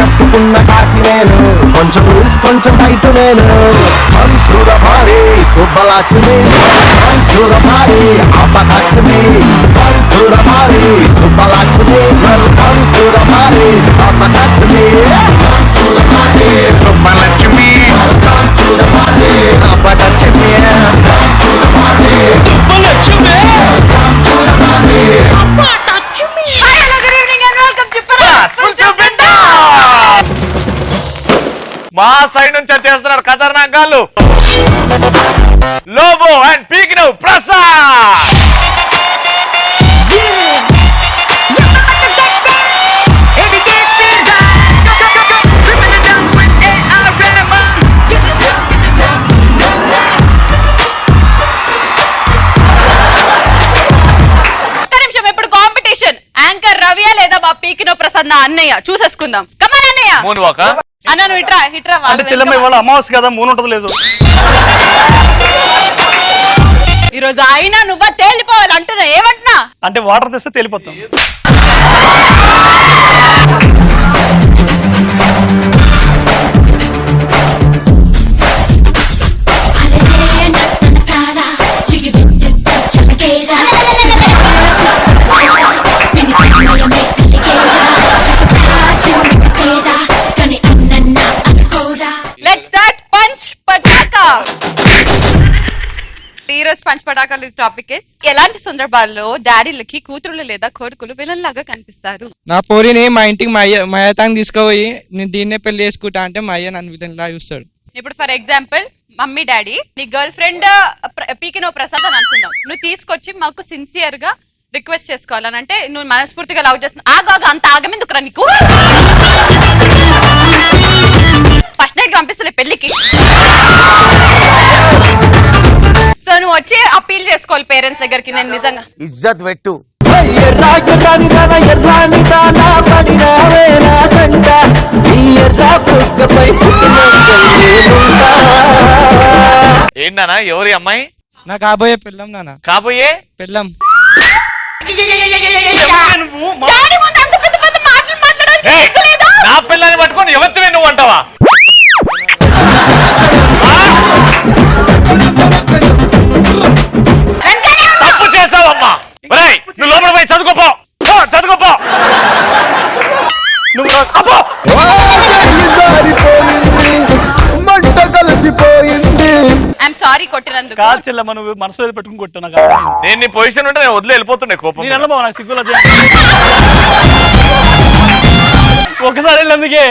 కట్టుకున్న కాకి నేను కొంచెం కొంచెం బయట నేను పంచుల భారీ సుబ్బలక్ష్మి పంచుల భారీ అబ్బలక్ష్మి పంచుల భారీ సుబ్బలక్ష్మి పంచుల భారీ అబ్బలక్ష్మి పంచుల భారీ సుబ్బలక్ష్మి పంచుల భారీ అబ్బలక్ష్మి పంచుల భారీ సుబ్బలక్ష్మి పంచుల భారీ Abbalakshmi. Hello good evening and welcome to మా సైడ్ నుంచి చేస్తున్నారు ఖతర్నాక్ గాళ్ళు లోబో అండ్ పీకినవ్ ప్రసాద్. ఒక్క నిమిషం, ఇప్పుడు కాంపిటీషన్ యాంకర్ రవియా లేదా మా పీకినవ్ ప్రసాద్ నా అన్నయ్య చూసేసుకుందాం. కమాన్ అన్నయ్య. మూన్ వాక అన్న నువ్వు ఇట్రా ఇట్రా. అంటే చెల్లమ్మ ఇవాళ అమావాస్య కదా, మూన్ ఉంటది లేదు. ఈరోజు అయినా నువ్వు తేలిపోవాలి అంటున్నా, ఏమంటున్నా అంటే వాటర్ తెస్తే తేలిపోతాం. Let's start punch Pataka. ఈరోజు పంచ్ పటాకాలు టాపిక్ ఎలాంటి సందర్భాల్లో డాడీలకి కూతురులు లేదా కొడుకులు విలన్ లాగా కనిపిస్తారు? నా పోరిని మా ఇంటికి మా అయ్యతాంగి తీసుకుపోయి నేను దీన్నే పెళ్లి చేసుకుంటా అంటే మా అయ్య నన్ను విలన్ లా చూస్తాడు. ఇప్పుడు ఫర్ ఎగ్జాంపుల్ మమ్మీ డాడీ నీ గర్ల్ ఫ్రెండ్ పీకినవ్ ప్రసాద్ అని అనుకుందాం. నువ్వు తీసుకొచ్చి మాకు సిన్సియర్ గా రిక్వెస్ట్ చేసుకోవాలని అంటే నువ్వు మనస్ఫూర్తిగా లవ్ చేస్తున్నా. ఆగా అంత ఆగమెందుకురా నీకు? ఫస్ట్ నైట్ పంపిస్తలే పెళ్లికి. సో నువ్వు వచ్చి అప్పీల్ చేసుకోవాలి పేరెంట్స్ దగ్గరికి. నేను నిజంగా ఇజ్జత్ పెట్టు. ఏంటన్నా ఎవరి అమ్మాయి? నా కాబోయే పెళ్ళం నాన్న. కాబోయే పెళ్ళం. డాడీ ముందు అంత పెద్ద పెద్ద మాటలు మాట్లాడడానికి సిగ్గులేదా? నా పిల్లని పట్టుకొని ఎవరితో నువ్వు అంటావా? తప్పు చేసావమ్మా. నువ్వు లోపల పోయి చదువుకోపో, చదువుకోపో. నువ్వు అబ్బో మంట కలిసిపోయింది. ఐఎమ్ సారీ కొట్టినందుకు. కాదు చెల్లమ్మ, నువ్వు మనసు పెట్టుకుని కొట్టు. నాకు నేను నీ పొజిషన్ ఉంటే నేను వదిలే వెళ్ళిపోతుండే కోపం. నేను వెళ్ళబో, నాకు సిగ్గులో ఒకసారి వెళ్ళినందుకే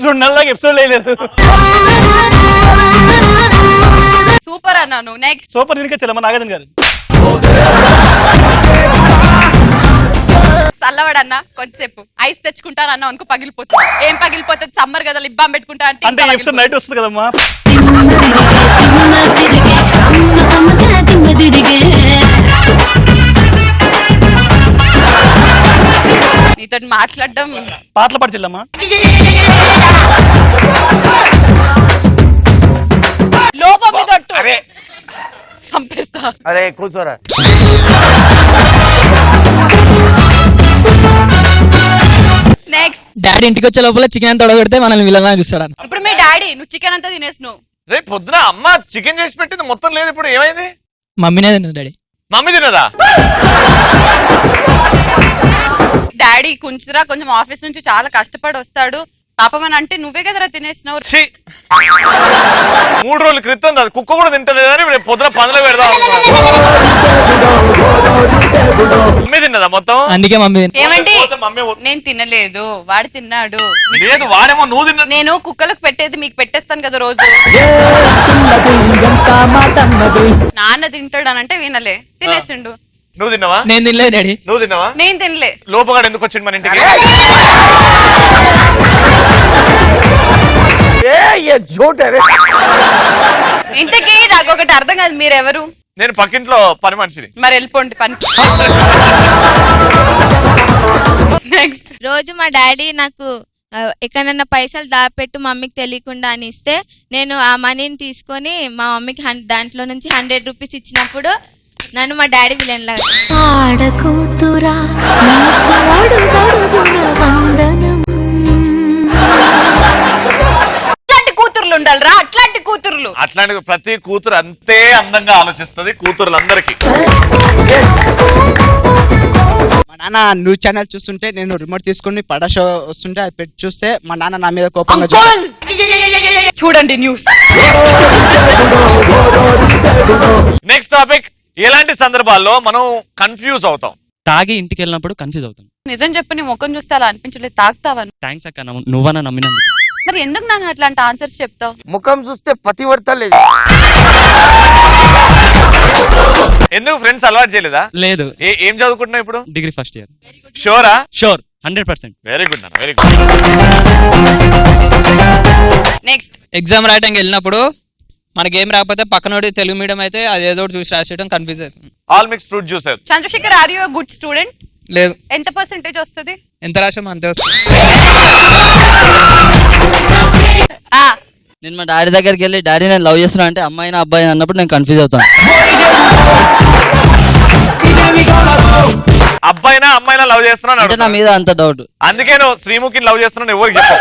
2 నెలల దాకా ఎపిసోడ్ లేదు. సూపర్ అన్నాను. నెక్స్ట్ సూపర్ దీనికే చెల్లమ్మ నాగార్జున గారు. చల్లవాడన్నా కొంచెంసేపు ఐస్ తెచ్చుకుంటాను అన్న అనుకో పగిలిపోతుంది. ఏం పగిలిపోతుంది? సమ్మర్ కదా లిప్ బామ్ పెట్టుకుంటా అంటే ఎపిసోడ్ నైట్ వస్తుంది కదమ్మా. నీతో మాట్లాడడం. పాటలు పాడు చెల్లమ్మా. లోపం తట్టు చంపేస్తా. అరే కూర్చోరా. నెక్స్ట్ డాడీ ఇంటికి వచ్చే లోపల చికెన్ తొడగొడితే మనల్ని విలన్ లా చూస్తాడు. ఇప్పుడు మీ డాడీ నువ్వు చికెన్ అంతా తినేసినావు. రేపు పొద్దున అమ్మ చికెన్ చేసి పెట్టింది మొత్తం లేదు. ఇప్పుడు ఏమైంది? మమ్మీనే తిన్నది డాడీ. మమ్మీ తినదా? డాడీ కొంచెరా కొంచెం ఆఫీస్ నుంచి చాలా కష్టపడి వస్తాడు పాపం అని అంటే నువ్వే కదరా తినేసినావు. 3 రోజుల క్రితం కుక్క కూడా తింటలేదని రేపు పొద్దున పనులు పెడదాం. మమ్మీ తిన్నదా మొత్తం? అందుకే మమ్మీ. ఏమండి నేను తినలేదు, వాడు తిన్నాడు. లేదు వాడేమో నువ్వు తిన్నా. నేను కుక్కలకు పెట్టేది మీకు పెట్టేస్తాను కదా రోజు. నాన్న తింటాడు అని అంటే వినలే, తినేసిండు. నువ్వు తిన్నావా? నేను తినలేదు డాడీ. నువ్వు తిన్నావా? నేను తినలే. లోపగాడు ఎందుకు వచ్చిండు మన ఇంటికి? ఇంతకీ నాకు ఒకటి అర్థం కాదు, మీరెవరు? నేను పక్కింట్లో పని మనిషిని. మరి వెళ్ళిపోండి పని. నెక్స్ట్. రోజు మా డాడీ నాకు ఎక్కడన్నా పైసలు దాపెట్టు మమ్మీకి తెలియకుండా అని ఇస్తే నేను ఆ మనీని తీసుకొని మా మమ్మీకి దాంట్లో నుంచి 100 రూపీస్ ఇచ్చినప్పుడు నన్ను మా డాడీ విలన్ లాగా ఆడకూతురా నీకు అడుగడుగున వందనం. అట్లాంటి కూతుర్లు ఉండాలిరా, అట్లాంటి కూతుర్లు. అట్లాంటి ప్రతి కూతురు అంతే అందంగా ఆలోచిస్తుంది కూతురులందరికీ. మా నాన్న న్యూస్ ఛానల్ చూస్తుంటే నేను రిమోట్ తీసుకుని పడా షో వస్తుంటే అది పెట్టి చూస్తే మా నాన్న నా మీద కోపంగా చూడండి న్యూస్. Next topic. ఎలాంటి సందర్భాల్లో మనం కన్ఫ్యూజ్ అవుతాం? తాగి ఇంటికి వెళ్ళినప్పుడు కన్ఫ్యూజ్ అవుతాను. నిజం చెప్పు, నీ ముఖం చూస్తే అలా అనిపించలేదు, తాగుతావను. థ్యాంక్స్ అక్క, నువ్వన్నా నమ్మినందుకు. మరి ఎందుకు నన్ను అట్లాంటి ఆన్సర్స్ చెప్తావు? ముఖం చూస్తే పతివర్తలేదు. ఎందుకు ఫ్రెండ్స్ అలవాటు చేయలేదా? లేదు. ఏం చదువుకుంటున్నావు ఇప్పుడు? Degree first year. షూరా? షూర్ 100%. వెరీ గుడ్ అన్న, వెరీ గుడ్. నెక్స్ట్. ఎగ్జామ్ రాయడానికి వెళ్ళినప్పుడు మనకేం రాకపోతే పక్కనోడి తెలుగు మీడియం అయితే అది ఏదో ఒకటి చూసి రాసేయడం కన్ఫ్యూజ్ అవుతుంది. All mix fruit juice. Chandrashekar, are you good student? లేదు. ఎంత పర్సెంటేజ్ వస్తుంది? ఎంత రాసామో అంతే వస్తుంది. నేను మా డాడీ దగ్గరికి వెళ్ళి డాడీ నేను లవ్ చేస్తున్నా అంటే అమ్మాయినా అబ్బాయి అన్నప్పుడు నేను కన్ఫ్యూజ్ అవుతాను. అబ్బాయినా అమ్మాయినా లవ్ చేస్తున్నాను అంటే నా మీద అంత డౌట్. అందుకే నువ్వు శ్రీముఖిని లవ్ చేస్తున్నాను ఎవరికి చెప్పు.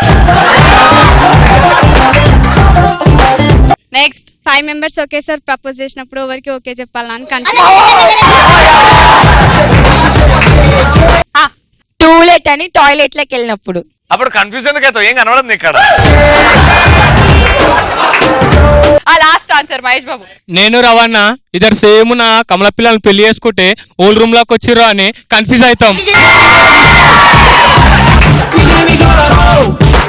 నెక్స్ట్. 5 మెంబర్స్ ఒకేసారి ప్రపోజ్ చేసినప్పుడు ఎవరికి ఓకే చెప్పాలని టూ లేట్ అని టాయిలెట్ లోకి వెళ్ళినప్పుడు. అప్పుడు కన్ఫ్యూజ్ ఎందుకు అవుతావు? ఏం కనబడదు ఇక్కడ. ఆ లాస్ట్ ఆన్సర్ మహేష్ బాబు. నేను రవాణ ఇద్దరు సేమ్ నా కమల పిల్లల్ని పెళ్లి చేసుకుంటే ఓల్డ్ రూమ్ లోకి వచ్చిర్రు అని కన్ఫ్యూజ్ అవుతాం.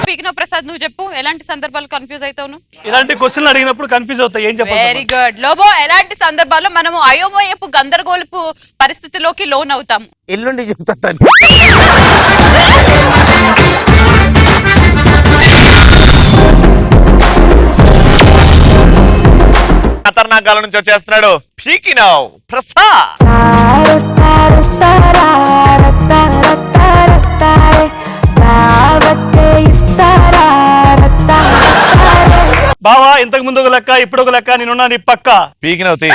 పీకినో ప్రసాద్, నువ్వు చెప్పు, ఎలాంటి సందర్భాలు కన్ఫ్యూజ్ అవుతావు? ఇలాంటి క్వశ్చన్లు అడిగినప్పుడు కన్ఫ్యూజ్ అవుతా. ఏం చెప్పాలి? Very good. లోబో, ఎలాంటి సందర్భాల్లో మనము అయోమయపు గందరగోళపు పరిస్థితిలోకి లోన్ అవుతాము? ఎల్లుండి చెప్తాను. ఖతర్నాకాల నుంచి వచ్చేస్తున్నాడు పీకినావ్ ప్రసాద్. బావా ఇంతకు ముందు ఒక లెక్క ఇప్పుడు ఒక లెక్క నేనున్నా నీ పక్క. పీకినావ్ తీ.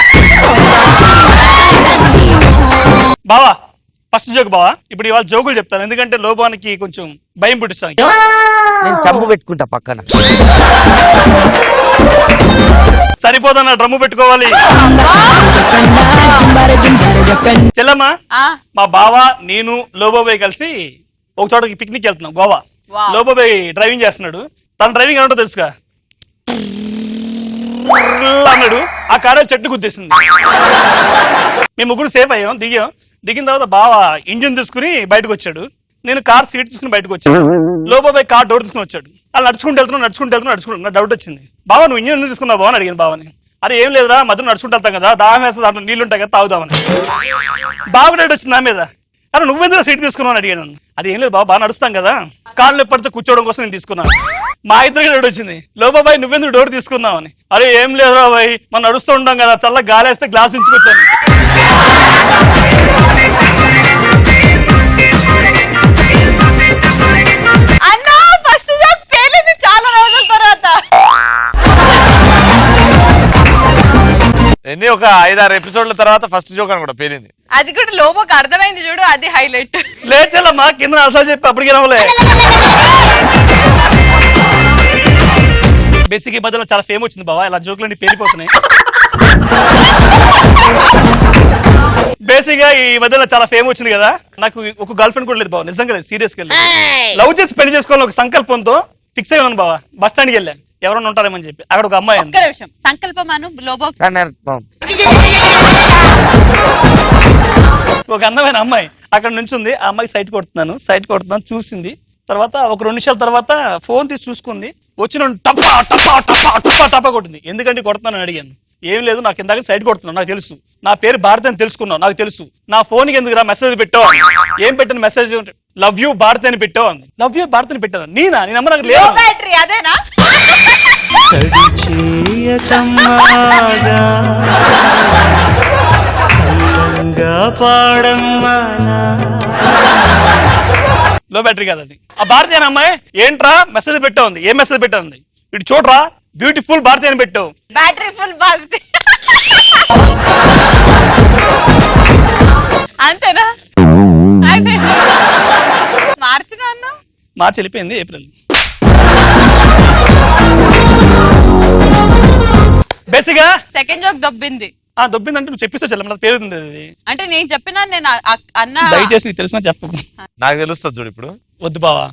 బావా ఫస్ట్ జోక్ బావా. ఇప్పుడు ఇవాళ జోకులు చెప్తాను ఎందుకంటే లోపానికి కొంచెం భయం పుట్టిస్తాను. నేను చంపు పెట్టుకుంటా పక్కన. సరిపోదన్న డ్రమ్ము పెట్టుకోవాలి. చెల్లమ్మా, మా బావ నేను లోబోబాయ్ కలిసి ఒక చోటకి పిక్నిక్ వెళ్తున్నాం గోవా. లోబోబాయ్ డ్రైవింగ్ చేస్తున్నాడు. తన డ్రైవింగ్ ఏమంటో తెలుసుగా అన్నాడు. ఆ కారు చెట్టు గుద్దేసింది. మేము ముగ్గురు సేఫ్ అయ్యాం, దిగిన తర్వాత బావ ఇంజిన్ తీసుకుని బయటకు వచ్చాడు. నేను కార్ సీట్ తీసుకుని బయటకు వచ్చాను. లోబోబాయ్ కార్ డోర్ తీసుకుని వచ్చాడు. అలా నడుచుకుంటూ వెళ్తున్నా నాకు డౌట్ వచ్చింది. బావ నువ్వు ఇంజిన్ ఎందుకు తీసుకున్నావు బావ అని అడిగాను బావని. అరే ఏం లేదురా మధ్యలో నడుచుకుంటూ వెళ్తాం కదా, దాహం వేస్తే దాంట్లో నీళ్ళు ఉంటాయి కదా తాగుదామని. బావ డౌట్ వచ్చింది నా మీద. అరే నువ్వెందుకు సీట్ తీసుకున్నావు అని అడిగాను. అది ఏం లేదు బాగా నడుస్తాం కదా, కాళ్ళు ఎప్పటితో కూర్చోవడం కోసం నేను తీసుకున్నాను. మా ఇద్దరికి డౌట్ వచ్చింది, లోబాబాయ్ నువ్వెందుకు డోర్ తీసుకున్నావు అని. అరే ఏం లేదురా బాయ్ మనం నడుస్తూ ఉంటాం కదా, చల్ల గాలి వేస్తే గ్లాస్ ఉంచుకొచ్చాను. అన్నా ఫస్ట్ జోక్ పేలింది చాలా రోజుల తర్వాత. ఎన్ని ఒక 5-6 ఎపిసోడ్ల తర్వాత ఫస్ట్ జోక్ అని కూడా పేలింది. అది కూడా లోబోకి అర్థమైంది చూడు, అది హైలైట్. లేచెల్లమ్మా కింద అసలు చెప్పి అప్పటికి నవ్వలే. బేసిక్ ఈ మధ్యలో చాలా ఫేమ్ వచ్చింది బావా, ఇలా జోకులన్నీ పేలిపోతున్నాయి. బేసిక్ గా ఈ మధ్యలో చాలా ఫేమ్ వచ్చింది కదా, నాకు ఒక గర్ల్ ఫ్రెండ్ కూడా లేదు బావ, నిజంగా లేదు, సీరియస్ గా లవ్ చేసి పెళ్లి చేసుకోవాలని ఒక సంకల్పంతో ఫిక్స్ అయ్యాను బావా. బస్ స్టాండ్కి వెళ్ళాను ఎవరైనా ఉంటారేమని చెప్పి. అక్కడ ఒక అమ్మాయి ఒక్క నిమిషం, సంకల్పం అను లోబో. ఒక అందమైన అమ్మాయి అక్కడ నుంచి ఉంది. ఆ అమ్మాయి సైట్ కొడుతున్నాను చూసింది. తర్వాత ఒక 2 నిమిషాల తర్వాత ఫోన్ తీసి చూసుకుంది, వచ్చి నన్ను టపా టపా టపా టపా టపా కొట్టింది. ఎందుకంటే కొడుతున్నాను అడిగాను. ఏం లేదు నాకు ఇందాక సైట్ కొడుతున్నాను నాకు తెలుసు, నా పేరు భారతి అని తెలుసుకున్నావు నాకు తెలుసు, నా ఫోన్కి ఎందుకు మెసేజ్ పెట్టావు. ఏం పెట్టాను మెసేజ్, లవ్ యూ భారతి అని పెట్టావు అంది. లవ్ యూ భారతి అని పెట్టాను. నీ నెంబర్ నాకు లేదు. బ్యాటరీ అదేనా? లో బ్యాటరీ కాదు అది. ఆ భారతి అనే అమ్మాయి ఏంట్రా మెసేజ్ పెట్టా ఉంది. ఏం మెసేజ్ పెట్టా ఉంది? ఇటు చూడరా, బ్యూటిఫుల్ భారతి అని పెట్టావు. బ్యాటరీ ఫుల్ బాగుంది అంతేనా? మార్చిన అన్న మార్చి వెళ్ళిపోయింది ఏప్రిల్. బేసిక్గా సెకండ్ జోక్ దొబ్బింది. దొబ్బిందంటే నువ్వు చెప్పిస్తా చెల్లెమ్మ, నాకు పేరుంది అది. అంటే నేను చెప్పినా నేను అన్న దయచేసి నీకు తెలిసిన చెప్పకు. నాకు తెలుస్తుంది చూడు ఇప్పుడు. వద్దు బావా,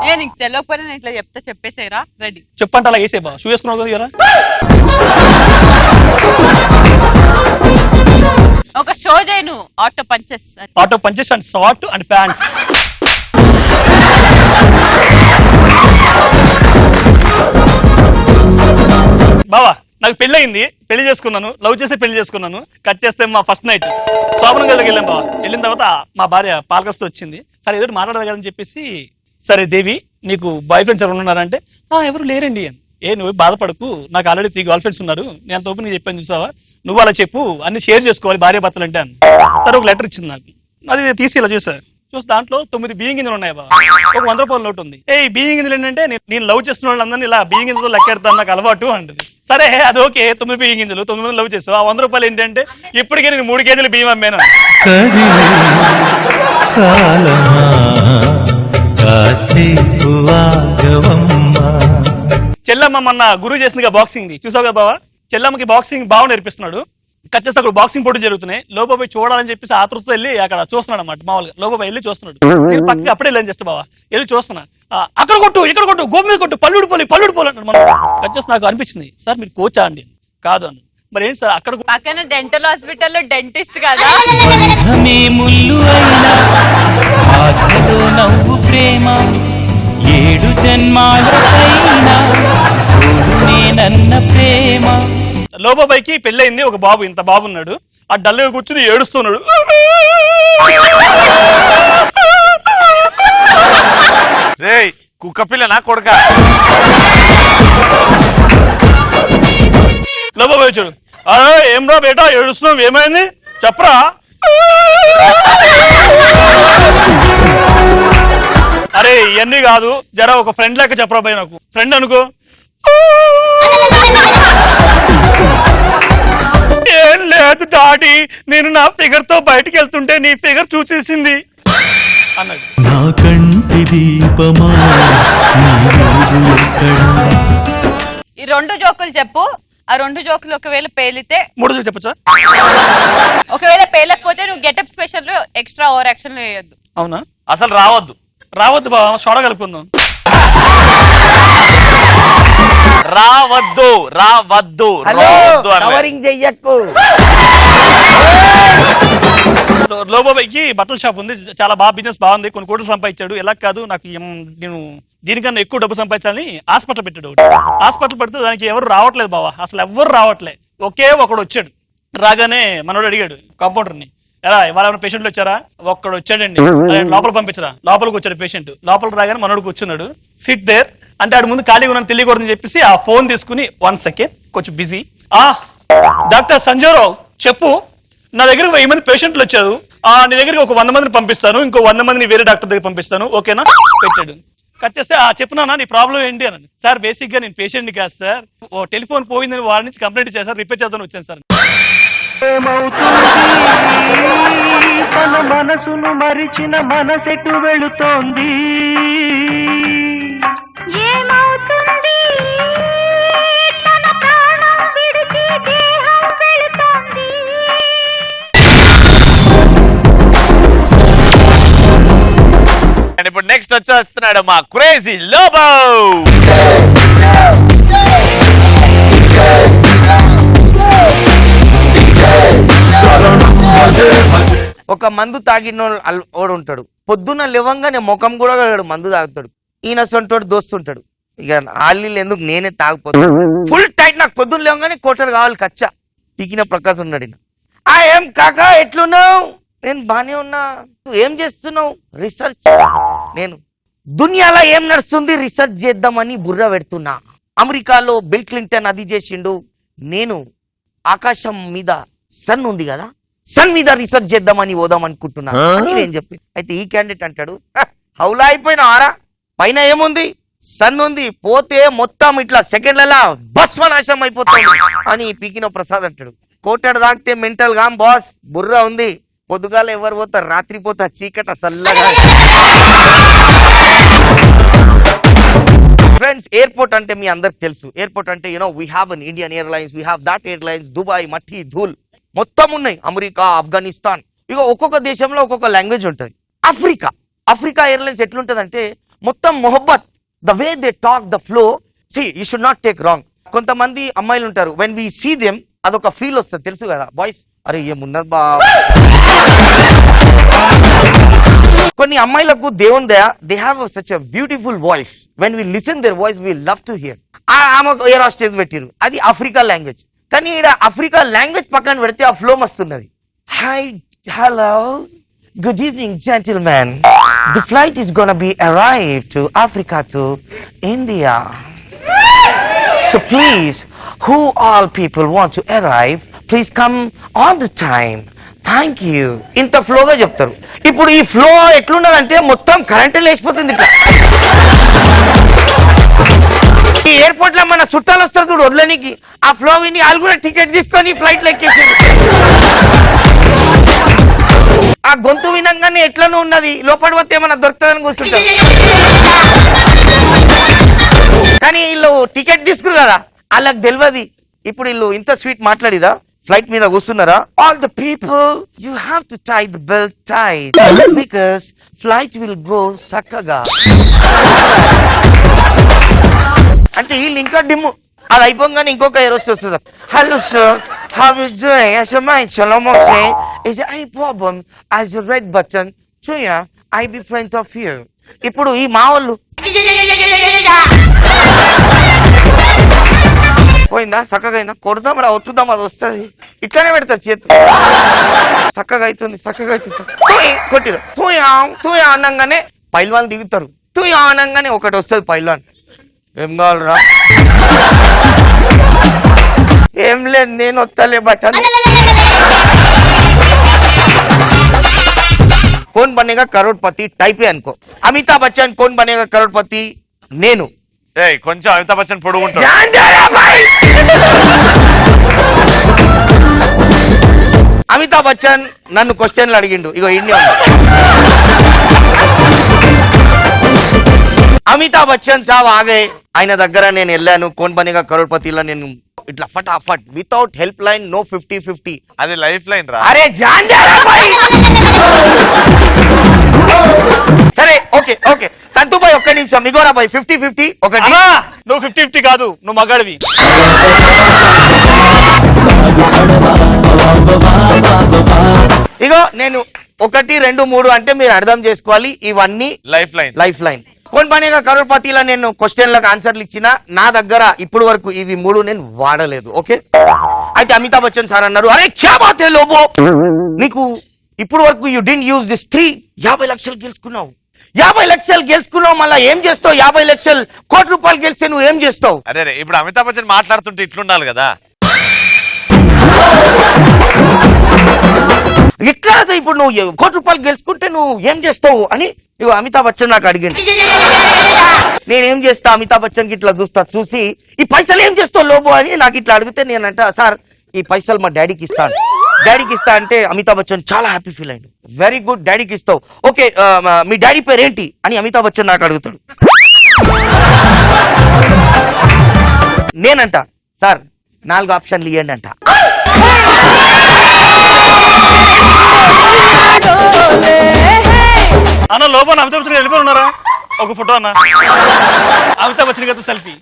నేను నీకు తెలియకపోయినా నేను ఇట్లా చెప్తా, చెప్పేసేరా రెడీ. చెప్పంటే అలా వేసే బావ. షూ వేసుకున్నావు కదా. ఒక షో చేయను, auto punches. Auto punches and short and pants. బావా నాకు పెళ్లి అయింది, పెళ్లి చేసుకున్నాను, లవ్ చేసి పెళ్లి చేసుకున్నాను. కట్ చేస్తే మా ఫస్ట్ నైట్ శోభన గదిలోకి వెళ్ళాం బావా. వెళ్ళిన తర్వాత మా భార్య పాలకస్తూ వచ్చింది. సరే ఏదో మాట్లాడదు కదని చెప్పేసి, సరే దేవి నీకు బాయ్ ఫ్రెండ్స్ ఎవరు ఉన్నారంటే ఎవరు లేరండి అని. నువ్వు బాధపడకు, నాకు ఆల్రెడీ 3 గర్ల్ ఫ్రెండ్స్ ఉన్నారు, నేను అంత ఓపెన్ చెప్పాను చూసావా, నువ్వు అలా చెప్పు, అన్ని షేర్ చేసుకోవాలి భార్య భర్తలు అంటే అని. సరే ఒక లెటర్ ఇచ్చింది నాకు, అది తీసి ఇలా చూసాను. చూసి దాంట్లో 9 బియ్యం గింజలు ఉన్నాయి బాబా, ఒక 100 రూపాయల నోట్ ఉంది. బియ్యం గింజలు ఏంటంటే నేను లవ్ చేస్తున్న వాళ్ళందరినీ ఇలా బియ్యం గింజలతో లెక్కెడతాను, నాకు అలవాటు అంటది. సరే అది ఓకే, 9 బియ్యం గింజలు, 9 మంది లవ్ చేస్తావు. ఆ 100 రూపాయలు ఏంటంటే ఇప్పటికే నేను 3 కేజీలు బియ్యం అమ్మాను. చెల్లమ్మ మొన్న గురువు చేసిందిగా బాక్సింగ్, చూసావు కదా బావా. చెల్లమ్మకి బాక్సింగ్ బాగా నేర్పిస్తున్నాడు. కట్ చేస్తే అక్కడ బాక్సింగ్ పోటీ జరుగుతున్నాయి. లోబాబాయ్ చూడాలని చెప్పేసి ఆతృతతో వెళ్ళి అక్కడ చూస్తున్నాడు అనమాట. మామూలుగా లోబాబాయ్ వెళ్ళి చూస్తున్నాడు. నేను పక్కకి అప్పుడే వెళ్ళాను జస్ట్ బావా, వెళ్ళి చూస్తున్నా. అక్కడ కొట్టు, ఇక్కడ కొట్టు, గోపు మీద కొట్టు, పల్లుడు పోలి అంటాడు. మనం కట్ చేస్తే నాకు అనిపించింది, సార్ మీరు కోచా అండి? కాదు అన్న. మరి ఏంటి సార్ అక్కడ పక్కన డెంటల్ హాస్పిటల్లో డెంటిస్ట్ కదా. ప్రేమ 7 జన్మాలకైనా ప్రేమ. లోబాబాయ్కి పెళ్ళయింది, ఒక బాబు, ఇంత బాబు ఉన్నాడు. ఆ డల్గా కూర్చుని ఏడుస్తున్నాడు. రేయ్ కుక్క పిల్ల నా కొడుక. లోబాబాయ్ చూడు, ఏం రా బేటా ఏడుస్తున్నావు, ఏమైంది చెప్పరా. అరే ఇవన్నీ కాదు, జర ఒక ఫ్రెండ్ లెక్క చెప్పరా బాయ్, నాకు ఫ్రెండ్ అనుకో. ఏం లేదు డాడీ, నేను నా ఫిగర్ తో బయటికి వెళ్తుంటే నీ ఫిగర్ చూసేసింది అన్నాడు. నా కంటి దీపమా ఈ 2 జోకులు చెప్పు. ఆ 2 జోకులు ఒకవేళ పేలితే 3 చెప్పచ్చా? ఒకవేళ పేలకపోతే నువ్వు getup special extra over action వేయొద్దు. అవునా? అసలు రావద్దు బాబా, షోడ కలుపుకుందాం. రావద్దు చెయ్యకు. లోబాబాయ్కి బట్టల షాప్ ఉంది, చాలా బాగా బిజినెస్ బాగుంది, కొన్ని కోట్లు సంపాదించాడు. ఎలా కాదు, నాకు నేను దీనికన్నా ఎక్కువ డబ్బు సంపాదించాలని హాస్పిటల్ పెట్టాడు. హాస్పిటల్ పెడితే దానికి ఎవరు రావట్లేదు బావా, అసలు ఎవరు రావట్లేదు. ఒకే ఒకడు వచ్చాడు. రాగానే మనోడు అడిగాడు కాంపౌండర్ని, ఎలా వాళ్ళ పేషెంట్లు వచ్చారా? ఒక్కడు వచ్చాడండి, లోపల పంపించరా. లోపలికి వచ్చాడు పేషెంట్. లోపలికి రాగానే మనోడు కూర్చున్నాడు. సిట్ దేర్ అంటే ఆడు ముందు ఖాళీగా ఉన్నాను తెలియకూడదని చెప్పేసి ఆ ఫోన్ తీసుకుని 1 సెకండ్ కొంచెం బిజీ. డాక్టర్ సంజయ్ రావు చెప్పు, నా దగ్గరకు 1000 మంది పేషెంట్లు వచ్చారు, నీ దగ్గరికి ఒక 100 మందిని పంపిస్తాను, ఇంకో 100 మందిని వేరే డాక్టర్ దగ్గర పంపిస్తాను, ఓకేనా? పెట్టాడు. కట్ చేస్తే చెప్పునా నీ ప్రాబ్లం ఏంటి అని. సార్ బేసిక్ గా నేను పేషెంట్ని కాదు సార్, ఓ టెలిఫోన్ పోయిందని వారి నుంచి కంప్లైంట్ చేశారు, రిపేర్ చేద్దామని వచ్చాను సార్. తన మనసును మరిచిన మనసెటు వెళుతోంది, ఏమవుతుంది తన ప్రాణం విడిచి దేహం వెళుతోంది. ఇప్పుడు నెక్స్ట్ వచ్చేస్తున్నాడు మా క్రేజీ లోబో. ఒక మందు తాగిన వాడు ఉంటాడు, పొద్దున్న లేవంగానే ముఖం కూడా మందు తాగుతాడు. ఈయన సొంటోడు దోస్తుంటాడు. ఇక ఆళ్ళు ఎందుకు నేనే తాగిపోతాను, ఫుల్ టైట్. నాకు పొద్దున్న లేవగానే కోటర్ కావాలి కచ్చా. పీకిన ప్రకాశం ఉన్నాడు. ఏం కాకా ఎట్లున్నావు? నేను బానే ఉన్నా. ఏం చేస్తున్నావు? రీసెర్చ్. నేను దునియాలో ఏం నడుస్తుంది రీసెర్చ్ చేద్దామని బుర్ర పెడుతున్నా. అమెరికాలో బిల్ క్లింటన్ అది చేసిండు, నేను ఆకాశం మీద సన్ ఉంది కదా, సన్ మీద రీసెర్చ్ చేద్దామని పోదాం అనుకుంటున్నా అని నేను చెప్పి అయితే ఈ క్యాండిడేట్ అంటాడు హౌలా అయిపోయిన ఆరా పైన ఏముంది సన్ ఉంది పోతే మొత్తం ఇట్లా సెకండ్లలో భస్మనాశం అయిపోతుంది అని పీకిన ప్రసాద్ అంటాడు కోటాడు దాకితే మెంటల్ గా బాస్ బుర్ర ఉంది పొద్దుగాల ఎవరు పోతారు రాత్రి పోతా చీకట చల్లగా ఫ్రెండ్స్ ఎయిర్పోర్ట్ అంటే మీ అందరికి తెలుసు ఎయిర్పోర్ట్ అంటే we have an Indian airlines we have that airlines Dubai మట్టి ధూల్ మొత్తం ఉన్నాయి అమెరికా ఆఫ్ఘనిస్తాన్ ఇక ఒక్కొక్క దేశంలో ఒక్కొక్క లాంగ్వేజ్ ఉంటుంది ఆఫ్రికా ఎయిర్లైన్స్ ఎట్లుంటదంటే మొత్తం మొహబ్బత్ the way they talk the flow you should not take wrong కొంతమంది అమ్మాయిలు ఉంటారు వెన్ వీ సీ దెమ్ అదొక ఫీల్ వస్తుంది తెలుసు కదా బాయ్స్ అరే ఏమున్నది బా కొన్ని అమ్మాయిలకు దేవుని దయ they have such a beautiful voice when we listen their voice we love to hear ఆమె ఎయిర్ హాస్టేజ్ పెట్టిరు అది ఆఫ్రికా లాంగ్వేజ్ కానీ ఇక్కడ ఆఫ్రికా లాంగ్వేజ్ పక్కన పెడితే ఆ ఫ్లో మస్తున్నది hi hello good evening gentlemen the flight is gonna be arrive to Africa to India so please who all people want to arrive please come on the time thank you ఇంత ఫ్లోగా చెప్తారు ఇప్పుడు ఈ flow ఎట్లున్నదంటే మొత్తం కరెంటే లేచిపోతుంది ఇట్లా ఈ airport లో మన చుట్టాలు వస్తారు చూడు వదలనికి ఆ ఫ్లో విని వాళ్ళు కూడా టికెట్ తీసుకొని ఫ్లైట్ లో ఎక్కేసారు ఆ గొంతు వినంగానే ఎట్లనో ఉన్నది లోపల పోతే ఏమన్నా దొరుకుతుందని కూర్చుంటారు కానీ వీళ్ళు టికెట్ తీసుకురు కదా వాళ్ళకి తెలియదు ఇప్పుడు వీళ్ళు ఇంత స్వీట్ మాట్లాడిరా ఫ్లైట్ మీద కూర్చున్నారా all the people you have to tie the belt tight because flight will go చక్కగా అంటే వీళ్ళు ఇంకా డిమ్ము అది అయిపోగానే ఇంకొక ఏరోస్ వస్తుంది hello sir how is doing as your mind Shalom say is there any problem as the red button Chuya I be friend of you ఇప్పుడు ఈ మా వాళ్ళు పోయిందా చక్కగా అయిందా కొడదాం రా వస్తుందాం అది వస్తుంది ఇట్లానే పెడతా చేతి చక్కగా అవుతుంది కొట్టిరు తూయా అనగానే పైల్వాన్ దిగుతారు తూయా అనగానే ఒకటి వస్తుంది పైల్వాన్ ఏం కావాలరా ఏం లేదు నేను వస్తలే బటన్ कौन बनेगा करोड़पति टाइप అనుకో అమితాబ్ బచ్చన్ कौन बनेगा करोड़पति నేను కొంచెం అమితాబ్ బచ్చన్ పొడుగు ఉంటాడు అమితాబ్ బచ్చన్ నన్ను క్వశ్చన్లు అడిగిండు ఇగో ఇండియా అమితాబ్ బచ్చన్ సాబ్ ఆగే ఆయన దగ్గర నేను వెళ్ళాను కోన్ బనేగా కరోడ్పతిలో నేను ఇట్లా ఫటాఫట్ వితౌట్ హెల్ప్ లైన్ నో 50-50 అది లైఫ్ లైన్ రా అరే జాన్ సరే ఓకే ఓకే సంతు భాయ్ ఒక్క నిమిషం ఇగోరా భాయ్ 50-50 ఒకటి నువ్వు 50-50 కాదు నువ్వు మగాడివి ఇగో నేను 1, 2, 3 అంటే మీరు అర్థం చేసుకోవాలి ఇవన్నీ లైఫ్ లైన్ కోన్ బనేగా కరోడ్పతిలో నేను క్వశ్చన్లకు ఆన్సర్లు ఇచ్చిన నా దగ్గర ఇప్పుడు వరకు ఇవి 3 నేను వాడలేదు ఓకే అయితే అమితాబ్ బచ్చన్ సార్ అన్నారు అరే క్యా బాత్ హై లోబో నీకు ఇప్పుడు వరకు యు డిడ్ంట్ యూజ్ దిస్ 50 లక్షలు గెలుచుకున్నావు 50 లక్షలు గెలుచుకున్నావు మళ్ళీ ఏం చేస్తావు 50 లక్షలు కోటి రూపాయలు గెలిస్తే నువ్వు ఏం చేస్తావు అరే ఇప్పుడు అమితాబ్ బచ్చన్ మాట్లాడుతుంటే ఇట్లుండాలి కదా ఇట్లా ఇప్పుడు నువ్వు 1 కోటి రూపాయలు గెలుచుకుంటే నువ్వు ఏం చేస్తావు అని ఇగో అమితాబ్ బచ్చన్ నాకు అడిగింది నేనేం చేస్తా అమితాబ్ బచ్చన్ కి ఇట్లా చూసి ఈ పైసలు ఏం చేస్తావు లోబో అని నాకు ఇట్లా అడిగితే నేనంట సార్ ఈ పైసలు మా డాడీకి ఇస్తాను డాడీకి ఇస్తా అంటే అమితాబ్ బచ్చన్ చాలా హ్యాపీ ఫీల్ అయ్యాడు వెరీ గుడ్ డాడీకి ఇస్తావు ఓకే మీ డాడీ పేరు ఏంటి అని అమితాబ్ బచ్చన్ నాకు అడుగుతాడు నేనంట సార్ 4 ఆప్షన్లు ఇవ్వండి అంట అన్న లోపల అమితాబ్ బచ్చన్ వెళ్ళిపోయి ఉన్నారా ఒక ఫోటో అన్న అమితాబ్ బచ్చన్ గారితో సెల్ఫీ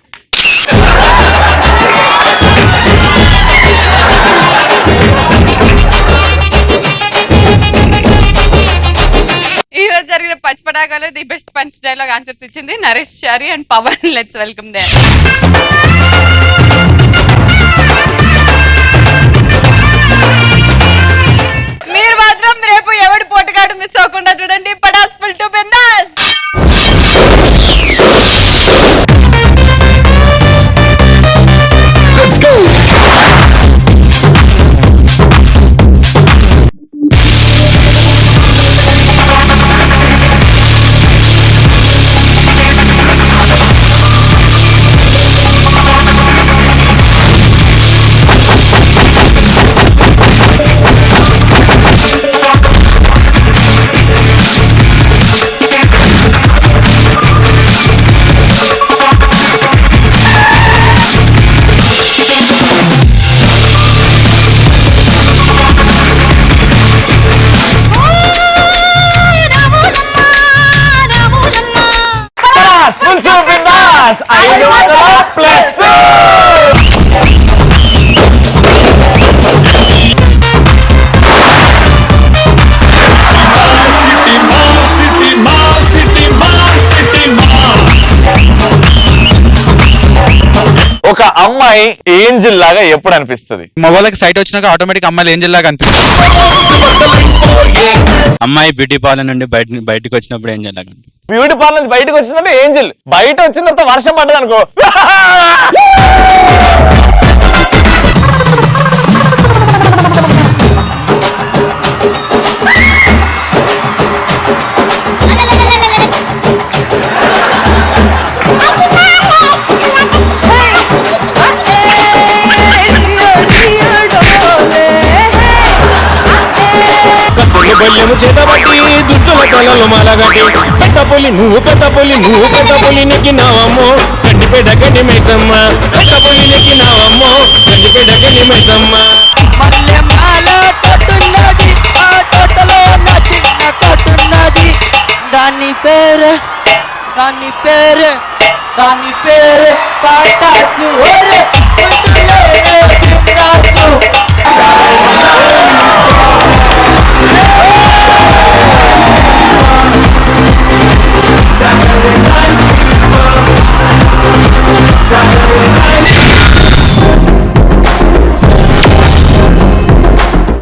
ఈ రోజు జరిగిన పంచ్ పటాకాలో the best punch dialogue answers ఇచ్చింది Naresh Chari and Pavan let's welcome there మీరు మాత్రం రేపు ఎవడి పోటుగాడు మిస్ అవ్వకుండా చూడండి పటాస్ ఫుల్ టు బిందాస్ 500 ప్లస్. ఒక అమ్మాయి ఏంజిల్ లాగా ఎప్పుడు అనిపిస్తుంది? మగవాళ్ళకి సైట్ వచ్చినాక ఆటోమేటిక్ అమ్మాయిలు ఏంజిల్ లాగా అనిపిస్తుంది. అమ్మాయి బ్యూటీ పార్లర్ నుండి బయటకు వచ్చినప్పుడు ఏంజిల్ లాగా అనిపిస్తుంది. బ్యూటీ పార్లర్ నుంచి బయటకు వచ్చిందంటే ఏంజిల్, బయట వచ్చిన తర్వాత వర్షం పడ్డది అనుకో. బల్యము చేతబట్టి దుష్టుల తలలు మాలగట్టి పెద్ద పులి నువ్వు నెక్కినావమ్మో గండిపేట గండి మైసమ్మ, పెద్ద పులి నెక్కినావమ్మో గండిపేట గండి మైసమ్మ. దాని పేరు పటాసు